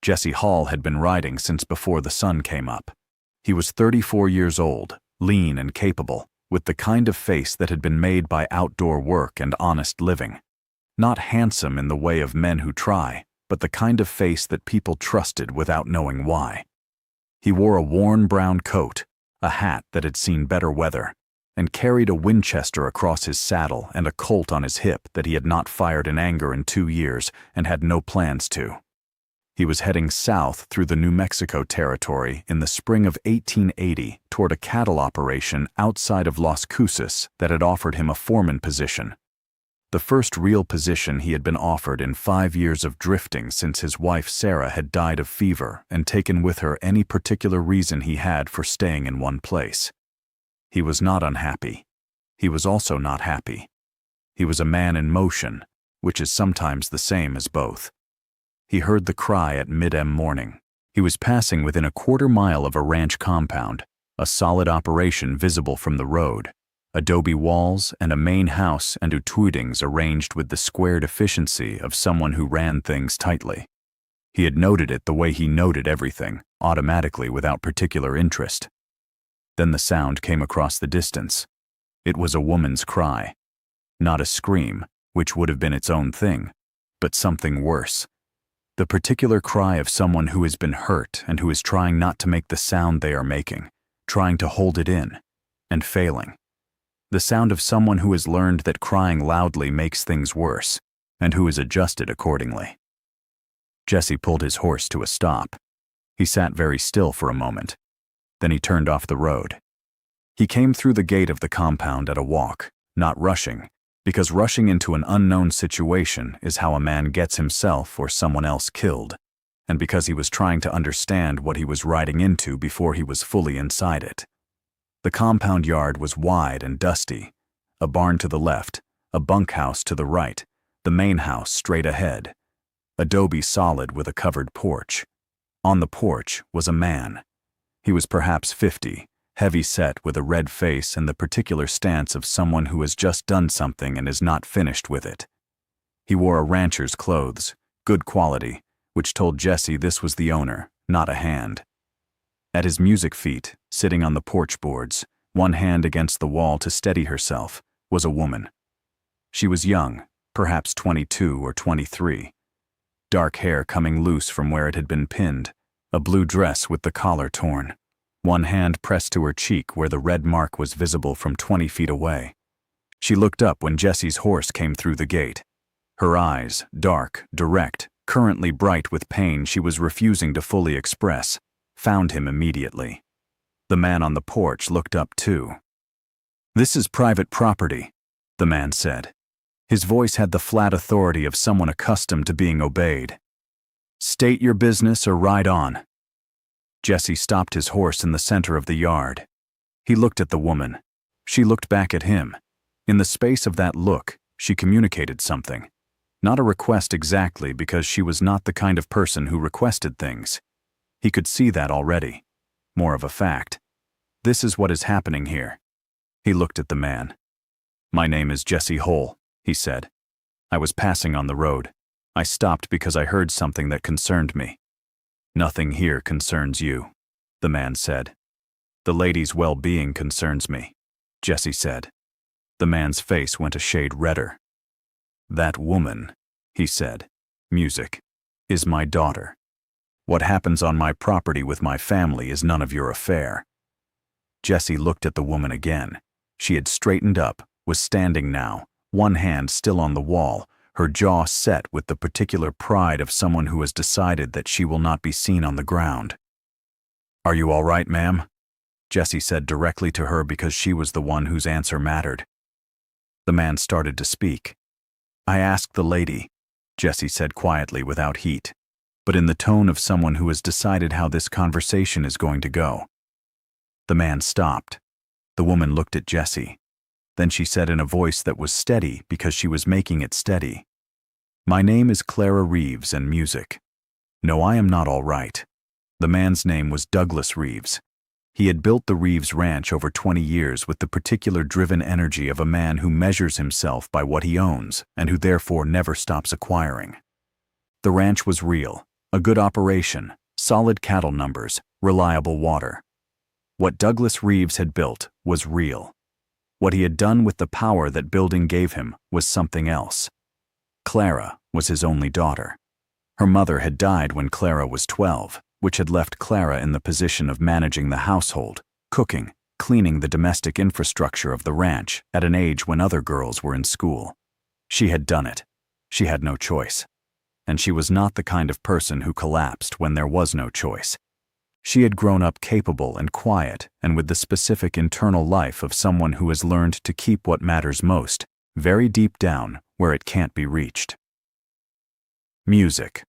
Jesse Hall had been riding since before the sun came up. He was 34 years old, lean and capable, with the kind of face that had been made by outdoor work and honest living. Not handsome in the way of men who try, but the kind of face that people trusted without knowing why. He wore a worn brown coat, a hat that had seen better weather, and carried a Winchester across his saddle and a Colt on his hip that he had not fired in anger in 2 years and had no plans to. He was heading south through the New Mexico territory in the spring of 1880 toward a cattle operation outside of Las Cruces that had offered him a foreman position. The first real position he had been offered in 5 years of drifting since his wife Sarah had died of fever and taken with her any particular reason he had for staying in one place. He was not unhappy. He was also not happy. He was a man in motion, which is sometimes the same as both. He heard the cry at mid-m morning. He was passing within a quarter-mile of a ranch compound, a solid operation visible from the road, adobe walls and a main house and outbuildings arranged with the squared efficiency of someone who ran things tightly. He had noted it the way he noted everything, automatically without particular interest. Then the sound came across the distance. It was a woman's cry. Not a scream, which would have been its own thing, but something worse. The particular cry of someone who has been hurt and who is trying not to make the sound they are making, trying to hold it in, and failing. The sound of someone who has learned that crying loudly makes things worse, and who is adjusted accordingly. Jesse pulled his horse to a stop. He sat very still for a moment. Then he turned off the road. He came through the gate of the compound at a walk, not rushing, because rushing into an unknown situation is how a man gets himself or someone else killed, and because he was trying to understand what he was riding into before he was fully inside it. The compound yard was wide and dusty, a barn to the left, a bunkhouse to the right, the main house straight ahead, adobe solid with a covered porch. On the porch was a man. He was perhaps 50, heavy-set with a red face and the particular stance of someone who has just done something and is not finished with it. He wore a rancher's clothes, good quality, which told Jesse this was the owner, not a hand. At his music feet, sitting on the porch boards, one hand against the wall to steady herself, was a woman. She was young, perhaps 22 or 23. Dark hair coming loose from where it had been pinned, a blue dress with the collar torn. One hand pressed to her cheek where the red mark was visible from 20 feet away. She looked up when Jesse's horse came through the gate. Her eyes, dark, direct, currently bright with pain she was refusing to fully express, found him immediately. The man on the porch looked up too. "This is private property," the man said. His voice had the flat authority of someone accustomed to being obeyed. "State your business or ride on." Jesse stopped his horse in the center of the yard. He looked at the woman. She looked back at him. In the space of that look, she communicated something. Not a request exactly, because she was not the kind of person who requested things. He could see that already. More of a fact. "This is what is happening here." He looked at the man. "My name is Jesse Hall," he said. "I was passing on the road. I stopped because I heard something that concerned me." "Nothing here concerns you," the man said. "The lady's well-being concerns me," Jesse said. The man's face went a shade redder. "That woman," he said, "music, is my daughter. What happens on my property with my family is none of your affair." Jesse looked at the woman again. She had straightened up, was standing now, one hand still on the wall, her jaw set with the particular pride of someone who has decided that she will not be seen on the ground. "Are you all right, ma'am?" Jesse said directly to her because she was the one whose answer mattered. The man started to speak. "I asked the lady," Jesse said quietly without heat, but in the tone of someone who has decided how this conversation is going to go. The man stopped. The woman looked at Jesse. Then she said in a voice that was steady because she was making it steady, "My name is Clara Reeves and music. No, I am not all right." The man's name was Douglas Reeves. He had built the Reeves Ranch over 20 years with the particular driven energy of a man who measures himself by what he owns and who therefore never stops acquiring. The ranch was real, A good operation, solid cattle numbers, reliable water. What Douglas Reeves had built was real. What he had done with the power that building gave him was something else. Clara was his only daughter. Her mother had died when Clara was 12, which had left Clara in the position of managing the household, cooking, cleaning the domestic infrastructure of the ranch at an age when other girls were in school. She had done it. She had no choice. And she was not the kind of person who collapsed when there was no choice. She had grown up capable and quiet and with the specific internal life of someone who has learned to keep what matters most, very deep down where it can't be reached. Music.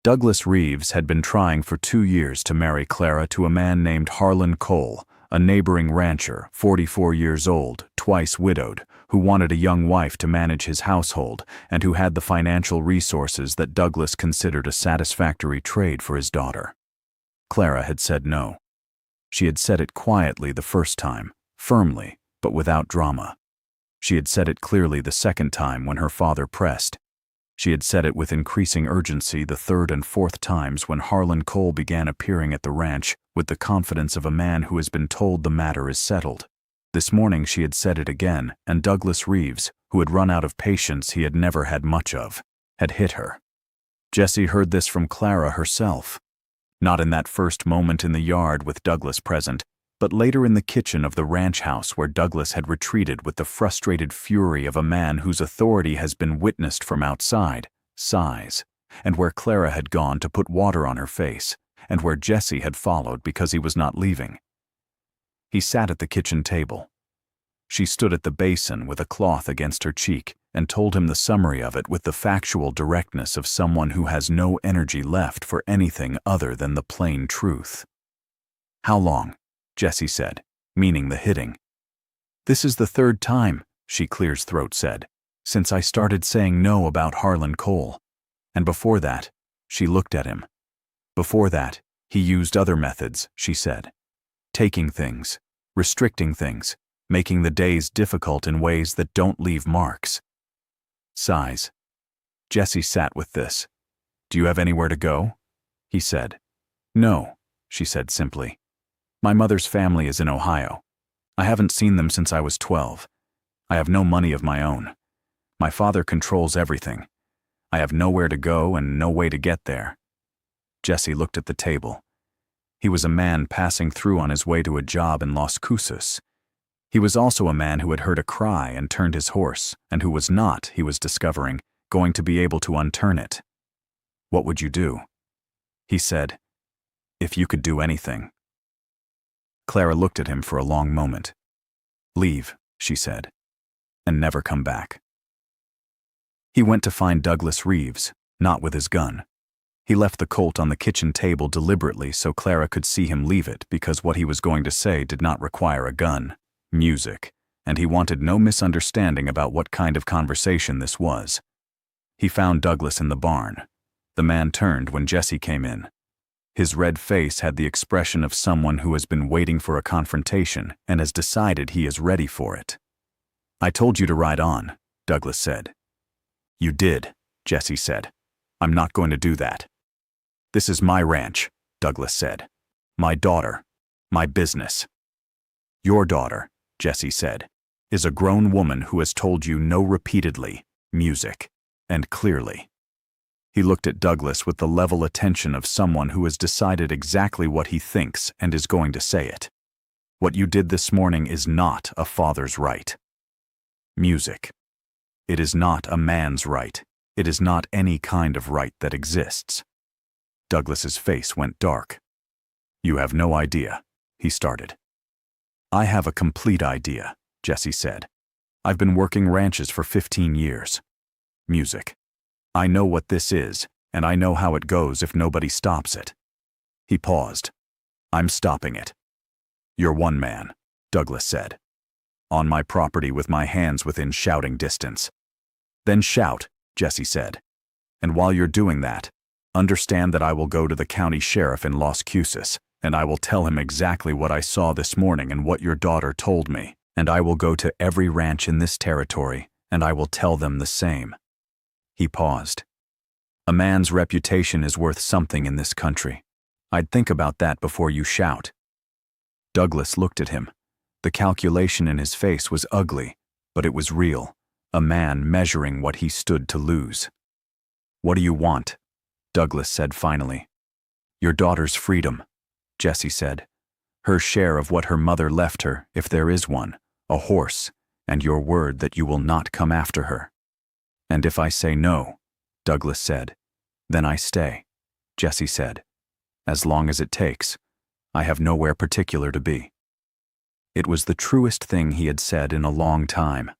Douglas Reeves had been trying for 2 years to marry Clara to a man named Harlan Cole, a neighboring rancher, 44 years old, twice widowed, who wanted a young wife to manage his household and who had the financial resources that Douglas considered a satisfactory trade for his daughter. Clara had said no. She had said it quietly the first time, firmly, but without drama. She had said it clearly the second time when her father pressed. She had said it with increasing urgency the third and fourth times when Harlan Cole began appearing at the ranch with the confidence of a man who has been told the matter is settled. This morning she had said it again, and Douglas Reeves, who had run out of patience he had never had much of, had hit her. Jessie heard this from Clara herself. Not in that first moment in the yard with Douglas present, but later in the kitchen of the ranch house where Douglas had retreated with the frustrated fury of a man whose authority has been witnessed from outside, sighs, and where Clara had gone to put water on her face, and where Jessie had followed because he was not leaving. He sat at the kitchen table. She stood at the basin with a cloth against her cheek and told him the summary of it with the factual directness of someone who has no energy left for anything other than the plain truth. "How long?" Jessie said, meaning the hitting. "This is the third time," she clears throat said, "since I started saying no about Harlan Cole. And before that," she looked at him. "Before that, he used other methods," she said. "Taking things, restricting things, making the days difficult in ways that don't leave marks." Sighs. Jessie sat with this. "Do you have anywhere to go?" he said. "No," she said simply. "My mother's family is in Ohio. I haven't seen them since I was 12. I have no money of my own. My father controls everything. I have nowhere to go and no way to get there." Jessie looked at the table. He was a man passing through on his way to a job in Las Cruces. He was also a man who had heard a cry and turned his horse, and who was not, he was discovering, going to be able to unturn it. "What would you do?" He said, "If you could do anything." Clara looked at him for a long moment. "Leave," she said, "and never come back." He went to find Douglas Reeves, not with his gun. He left the Colt on the kitchen table deliberately so Clara could see him leave it because what he was going to say did not require a gun, music, and he wanted no misunderstanding about what kind of conversation this was. He found Douglas in the barn. The man turned when Jessie came in. His red face had the expression of someone who has been waiting for a confrontation and has decided he is ready for it. "I told you to ride on," Douglas said. "You did," Jessie said. "I'm not going to do that." "This is my ranch," Douglas said. "My daughter. My business." "Your daughter," Jessie said, "is a grown woman who has told you no repeatedly, music, and clearly." He looked at Douglas with the level attention of someone who has decided exactly what he thinks and is going to say it. "What you did this morning is not a father's right. Music. It is not a man's right. It is not any kind of right that exists." Douglas's face went dark. "You have no idea," he started. "I have a complete idea," Jessie said. "I've been working ranches for 15 years. Music. I know what this is, and I know how it goes if nobody stops it." He paused. "I'm stopping it." "You're one man," Douglas said. "On my property with my hands within shouting distance." "Then shout," Jessie said. "And while you're doing that, understand that I will go to the county sheriff in Las Cruces, and I will tell him exactly what I saw this morning and what your daughter told me, and I will go to every ranch in this territory, and I will tell them the same." He paused. A man's reputation is worth something in this country. I'd think about that before you shout. Douglas looked at him. The calculation in his face was ugly, but it was real. A man measuring what he stood to lose. What do you want? Douglas said finally. Your daughter's freedom, Jessie said. Her share of what her mother left her, if there is one, a horse, and your word that you will not come after her. And if I say no, Douglas said, then I stay, Jessie said. As long as it takes. I have nowhere particular to be. It was the truest thing he had said in a long time.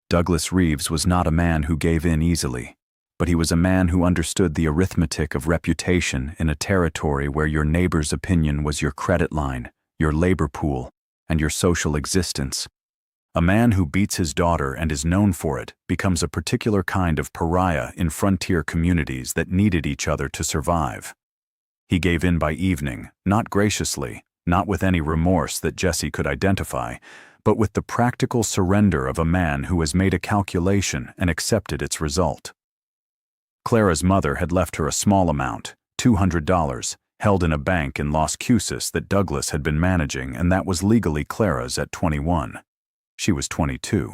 Douglas Reeves was not a man who gave in easily, but he was a man who understood the arithmetic of reputation in a territory where your neighbor's opinion was your credit line, your labor pool, and your social existence. A man who beats his daughter and is known for it becomes a particular kind of pariah in frontier communities that needed each other to survive. He gave in by evening, not graciously, not with any remorse that Jessie could identify, but with the practical surrender of a man who has made a calculation and accepted its result. Clara's mother had left her a small amount, $200, held in a bank in Las Cruces that Douglas had been managing, and that was legally Clara's at 21. She was 22.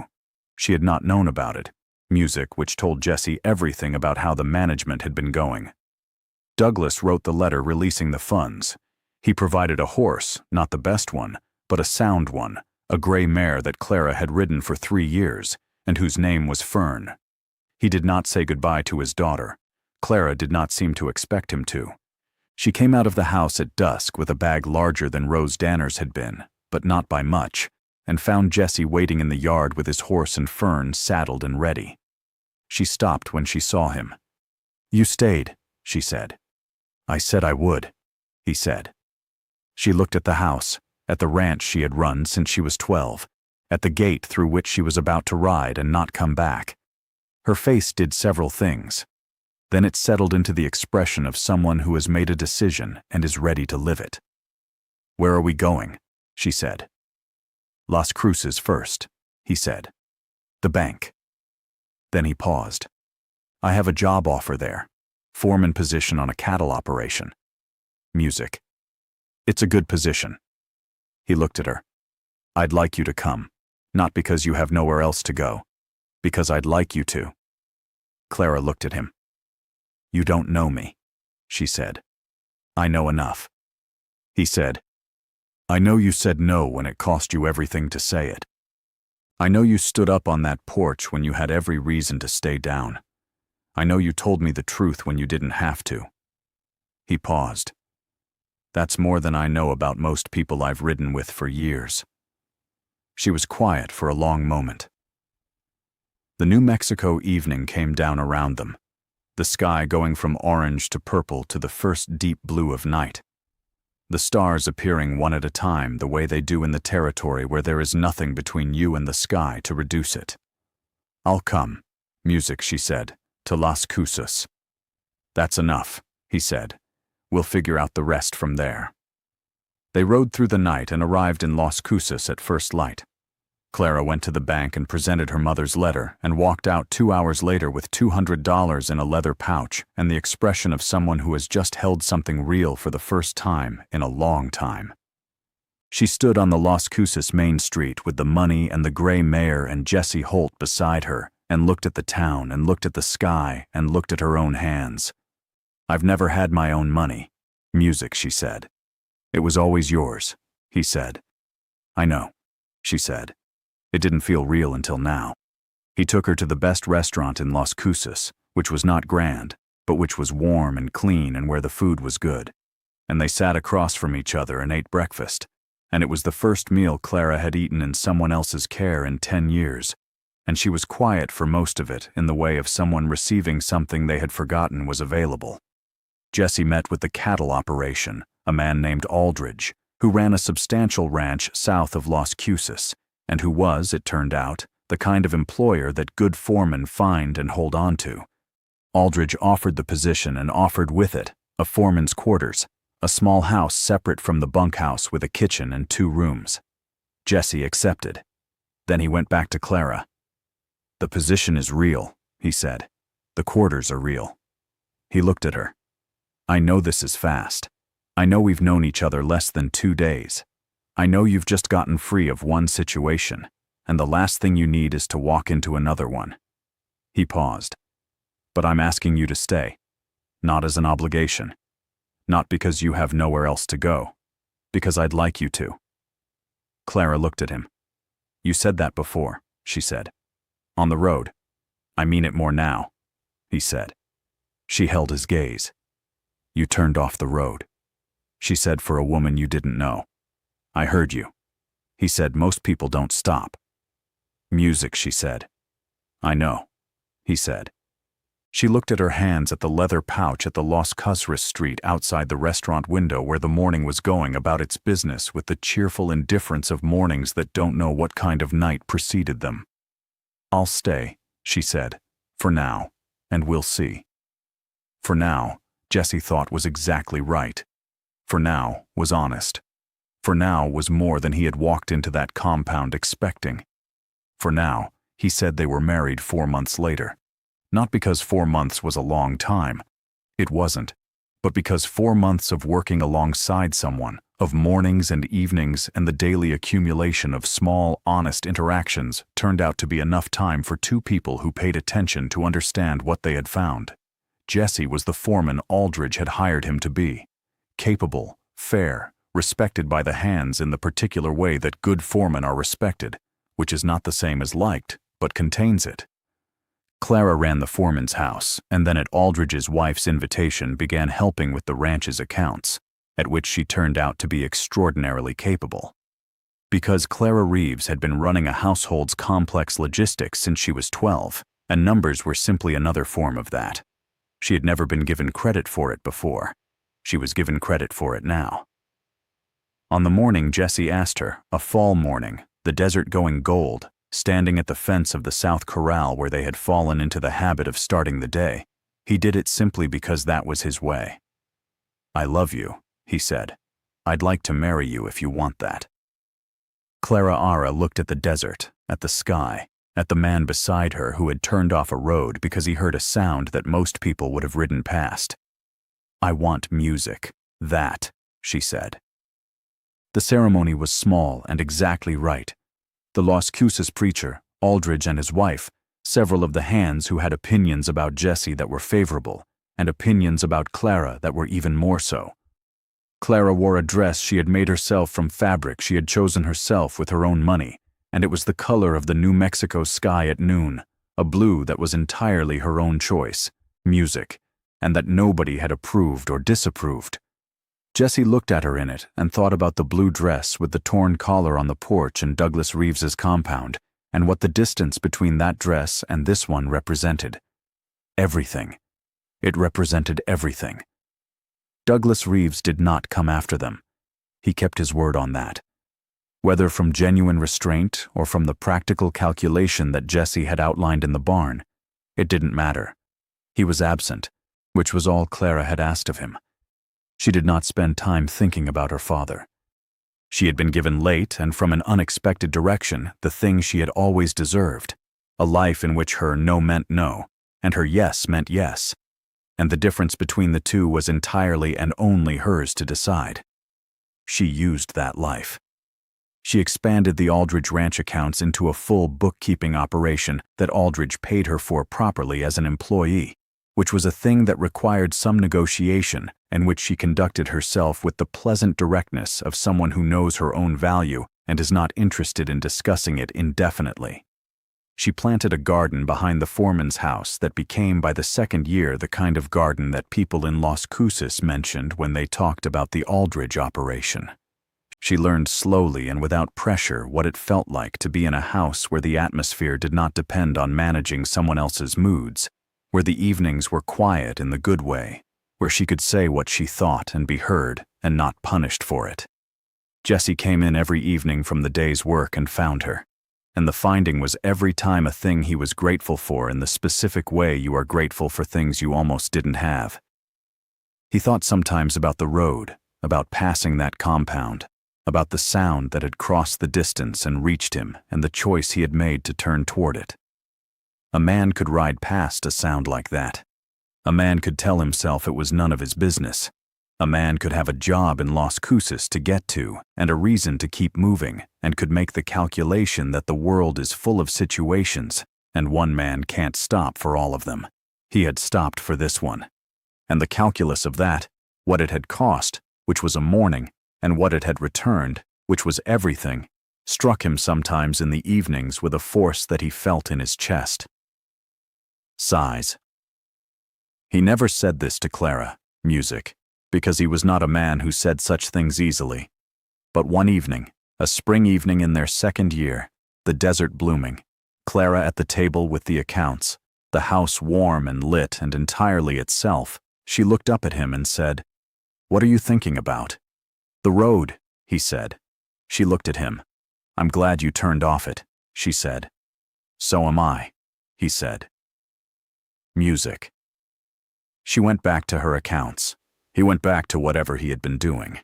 She had not known about it. Music which told Jessie everything about how the management had been going. Douglas wrote the letter releasing the funds. He provided a horse, not the best one, but a sound one, a gray mare that Clara had ridden for 3 years, and whose name was Fern. He did not say goodbye to his daughter. Clara did not seem to expect him to. She came out of the house at dusk with a bag larger than Rose Danner's had been, but not by much, and found Jessie waiting in the yard with his horse and Fern saddled and ready. She stopped when she saw him. You stayed, she said. I said I would, he said. She looked at the house, at the ranch she had run since she was 12, at the gate through which she was about to ride and not come back. Her face did several things. Then it settled into the expression of someone who has made a decision and is ready to live it. Where are we going? She said. Las Cruces first, he said. The bank. Then he paused. I have a job offer there. Foreman position on a cattle operation. Music. It's a good position. He looked at her. I'd like you to come. Not because you have nowhere else to go. Because I'd like you to. Clara looked at him. You don't know me, she said. I know enough. He said, I know you said no when it cost you everything to say it. I know you stood up on that porch when you had every reason to stay down. I know you told me the truth when you didn't have to. He paused. That's more than I know about most people I've ridden with for years. She was quiet for a long moment. The New Mexico evening came down around them, the sky going from orange to purple to the first deep blue of night. The stars appearing one at a time the way they do in the territory where there is nothing between you and the sky to reduce it. I'll come, Music, she said, to Las Cruces. That's enough, he said. We'll figure out the rest from there. They rode through the night and arrived in Las Cruces at first light. Clara went to the bank and presented her mother's letter and walked out 2 hours later with $200 in a leather pouch and the expression of someone who has just held something real for the first time in a long time. She stood on the Las Cruces main street with the money and the gray mare and Jessie Holt beside her and looked at the town and looked at the sky and looked at her own hands. I've never had my own money, Music, she said. It was always yours, he said. I know, she said. It didn't feel real until now. He took her to the best restaurant in Las Cruces, which was not grand, but which was warm and clean and where the food was good. And they sat across from each other and ate breakfast. And it was the first meal Clara had eaten in someone else's care in 10 years. And she was quiet for most of it in the way of someone receiving something they had forgotten was available. Jessie met with the cattle operation, a man named Aldridge, who ran a substantial ranch south of Las Cruces, and who was, it turned out, the kind of employer that good foremen find and hold on to. Aldridge offered the position and offered with it a foreman's quarters, a small house separate from the bunkhouse with a kitchen and 2 rooms. Jessie accepted. Then he went back to Clara. The position is real, he said. The quarters are real. He looked at her. I know this is fast. I know we've known each other less than 2 days. I know you've just gotten free of one situation, and the last thing you need is to walk into another one. He paused. But I'm asking you to stay. Not as an obligation. Not because you have nowhere else to go. Because I'd like you to. Clara looked at him. You said that before, she said. On the road. I mean it more now, he said. She held his gaze. You turned off the road, she said, for a woman you didn't know. I heard you. He said, most people don't stop. Music, she said. I know, he said. She looked at her hands at the leather pouch at the Las Casas street outside the restaurant window where the morning was going about its business with the cheerful indifference of mornings that don't know what kind of night preceded them. I'll stay, she said, for now, and we'll see. For now, Jesse thought was exactly right. For now was honest. For now was more than he had walked into that compound expecting. For now, he said they were married 4 months later. Not because 4 months was a long time. It wasn't. But because 4 months of working alongside someone, of mornings and evenings and the daily accumulation of small, honest interactions turned out to be enough time for 2 people who paid attention to understand what they had found. Jesse was the foreman Aldridge had hired him to be. Capable, fair, respected by the hands in the particular way that good foremen are respected, which is not the same as liked, but contains it. Clara ran the foreman's house, and then at Aldridge's wife's invitation began helping with the ranch's accounts, at which she turned out to be extraordinarily capable. Because Clara Reeves had been running a household's complex logistics since she was 12, and numbers were simply another form of that. She had never been given credit for it before. She was given credit for it now. On the morning Jesse asked her, a fall morning, the desert going gold, standing at the fence of the South Corral where they had fallen into the habit of starting the day, he did it simply because that was his way. I love you, he said. I'd like to marry you if you want that. Clara Ara looked at the desert, at the sky, at the man beside her who had turned off a road because he heard a sound that most people would have ridden past. I want music. That, she said. The ceremony was small and exactly right. The Las Casas preacher, Aldridge and his wife, several of the hands who had opinions about Jesse that were favorable, and opinions about Clara that were even more so. Clara wore a dress she had made herself from fabric she had chosen herself with her own money, and it was the color of the New Mexico sky at noon, a blue that was entirely her own choice, music, and that nobody had approved or disapproved. Jesse looked at her in it and thought about the blue dress with the torn collar on the porch in Douglas Reeves's compound, and what the distance between that dress and this one represented. Everything. It represented everything. Douglas Reeves did not come after them. He kept his word on that. Whether from genuine restraint or from the practical calculation that Jesse had outlined in the barn, it didn't matter. He was absent, which was all Clara had asked of him. She did not spend time thinking about her father. She had been given late and from an unexpected direction the thing she had always deserved, a life in which her no meant no, and her yes meant yes, and the difference between the two was entirely and only hers to decide. She used that life. She expanded the Aldridge ranch accounts into a full bookkeeping operation that Aldridge paid her for properly as an employee, which was a thing that required some negotiation and which she conducted herself with the pleasant directness of someone who knows her own value and is not interested in discussing it indefinitely. She planted a garden behind the foreman's house that became by the second year the kind of garden that people in Las Casas mentioned when they talked about the Aldridge operation. She learned slowly and without pressure what it felt like to be in a house where the atmosphere did not depend on managing someone else's moods, where the evenings were quiet in the good way, where she could say what she thought and be heard and not punished for it. Jesse came in every evening from the day's work and found her, and the finding was every time a thing he was grateful for in the specific way you are grateful for things you almost didn't have. He thought sometimes about the road, about passing that compound, about the sound that had crossed the distance and reached him and the choice he had made to turn toward it. A man could ride past a sound like that. A man could tell himself it was none of his business. A man could have a job in Las Cruces to get to and a reason to keep moving, and could make the calculation that the world is full of situations and one man can't stop for all of them. He had stopped for this one. And the calculus of that, what it had cost, which was a morning, and what it had returned, which was everything, struck him sometimes in the evenings with a force that he felt in his chest. Sighs. He never said this to Clara, music, because he was not a man who said such things easily. But one evening, a spring evening in their second year, the desert blooming, Clara at the table with the accounts, the house warm and lit and entirely itself, she looked up at him and said, "What are you thinking about?" "The road," he said. She looked at him. "I'm glad you turned off it," she said. "So am I," he said. Music. She went back to her accounts. He went back to whatever he had been doing.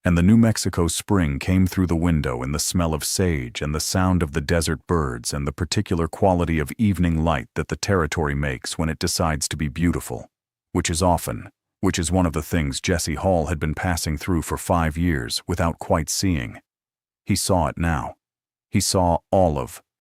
And the New Mexico spring came through the window in the smell of sage and the sound of the desert birds and the particular quality of evening light that the territory makes when it decides to be beautiful, which is one of the things Jesse Hall had been passing through for 5 years without quite seeing. He saw it now. He saw all of